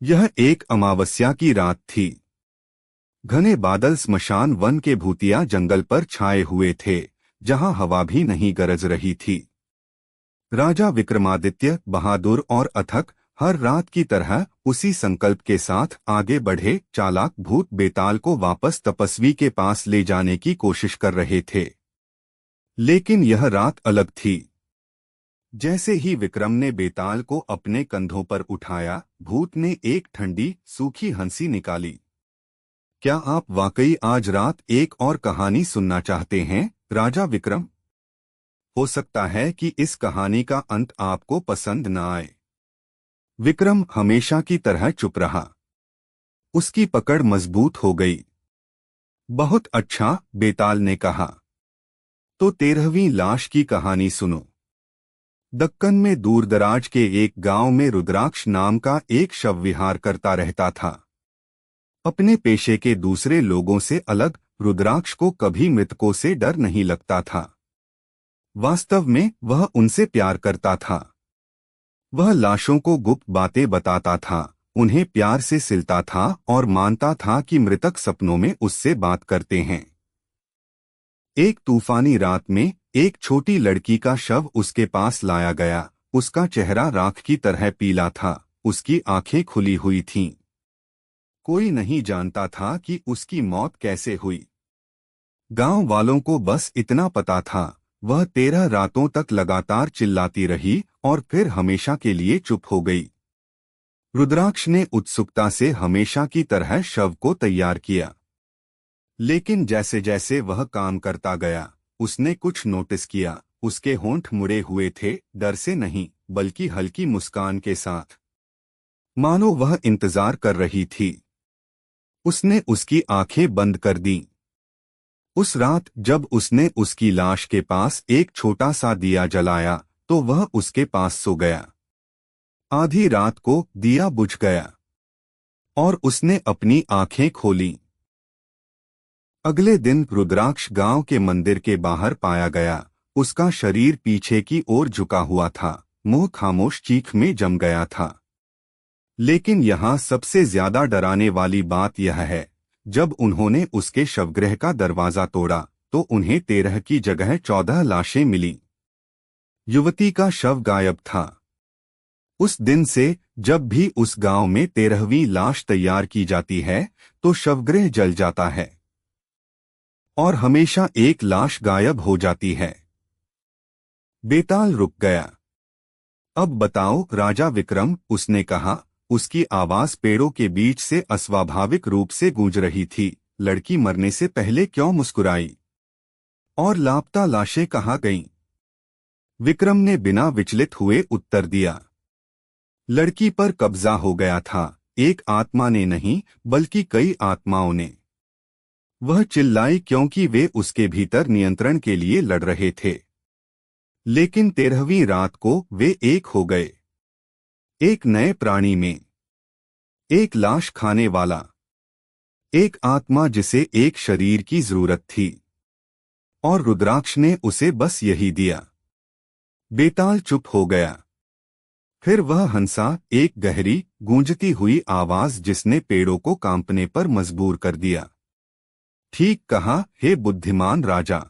यह एक अमावस्या की रात थी। घने बादल स्मशान वन के भूतिया जंगल पर छाए हुए थे, जहां हवा भी नहीं गरज रही थी। राजा विक्रमादित्य बहादुर और अथक हर रात की तरह उसी संकल्प के साथ आगे बढ़े, चालाक भूत बेताल को वापस तपस्वी के पास ले जाने की कोशिश कर रहे थे। लेकिन यह रात अलग थी। जैसे ही विक्रम ने बेताल को अपने कंधों पर उठाया, भूत ने एक ठंडी सूखी हंसी निकाली। क्या आप वाकई आज रात एक और कहानी सुनना चाहते हैं, राजा विक्रम? हो सकता है कि इस कहानी का अंत आपको पसंद न आए। विक्रम हमेशा की तरह चुप रहा। उसकी पकड़ मजबूत हो गई। बहुत अच्छा, बेताल ने कहा। तो 13वीं लाश की कहानी सुनो। दक्कन में दूरदराज के एक गांव में रुद्राक्ष नाम का एक शव विहार करता रहता था। अपने पेशे के दूसरे लोगों से अलग रुद्राक्ष को कभी मृतकों से डर नहीं लगता था। वास्तव में वह उनसे प्यार करता था। वह लाशों को गुप्त बातें बताता था, उन्हें प्यार से सिलता था और मानता था कि मृतक सपनों में उससे बात करते हैं। एक तूफानी रात में एक छोटी लड़की का शव उसके पास लाया गया। उसका चेहरा राख की तरह पीला था, उसकी आंखें खुली हुई थीं। कोई नहीं जानता था कि उसकी मौत कैसे हुई। गांव वालों को बस इतना पता था, वह 13 रातों तक लगातार चिल्लाती रही और फिर हमेशा के लिए चुप हो गई। रुद्राक्ष ने उत्सुकता से हमेशा की तरह शव को तैयार किया। लेकिन जैसे जैसे वह काम करता गया, उसने कुछ नोटिस किया। उसके होंठ मुड़े हुए थे, डर से नहीं बल्कि हल्की मुस्कान के साथ, मानो वह इंतजार कर रही थी। उसने उसकी आंखें बंद कर दीं। उस रात जब उसने उसकी लाश के पास एक छोटा सा दिया जलाया, तो वह उसके पास सो गया। आधी रात को दिया बुझ गया और उसने अपनी आंखें खोलीं। अगले दिन रुद्राक्ष गांव के मंदिर के बाहर पाया गया। उसका शरीर पीछे की ओर झुका हुआ था, मुंह खामोश चीख में जम गया था। लेकिन यहाँ सबसे ज्यादा डराने वाली बात यह है, जब उन्होंने उसके शवगृह का दरवाजा तोड़ा तो उन्हें 13 की जगह 14 लाशें मिली। युवती का शव गायब था। उस दिन से जब भी उस गांव में 13वीं लाश तैयार की जाती है तो शवगृह जल जाता है और हमेशा एक लाश गायब हो जाती है। बेताल रुक गया। अब बताओ राजा विक्रम, उसने कहा। उसकी आवाज पेड़ों के बीच से अस्वाभाविक रूप से गूंज रही थी। लड़की मरने से पहले क्यों मुस्कुराई? और लापता लाशें कहाँ गईं? विक्रम ने बिना विचलित हुए उत्तर दिया। लड़की पर कब्जा हो गया था, एक आत्मा ने नहीं बल्कि कई आत्माओं ने। वह चिल्लाई क्योंकि वे उसके भीतर नियंत्रण के लिए लड़ रहे थे। लेकिन 13वीं रात को वे एक हो गए, एक नए प्राणी में, एक लाश खाने वाला, एक आत्मा जिसे एक शरीर की जरूरत थी। और रुद्राक्ष ने उसे बस यही दिया। बेताल चुप हो गया। फिर वह हंसा, एक गहरी गूंजती हुई आवाज जिसने पेड़ों को कांपने पर मजबूर कर दिया। ठीक कहा, हे बुद्धिमान राजा।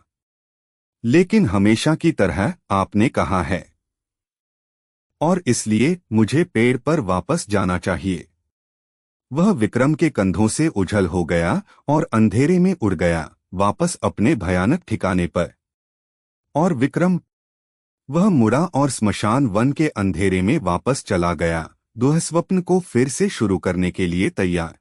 लेकिन हमेशा की तरह आपने कहा है, और इसलिए मुझे पेड़ पर वापस जाना चाहिए। वह विक्रम के कंधों से उछल हो गया और अंधेरे में उड़ गया, वापस अपने भयानक ठिकाने पर। और विक्रम, वह मुड़ा और स्मशान वन के अंधेरे में वापस चला गया, दुःस्वप्न को फिर से शुरू करने के लिए तैयार।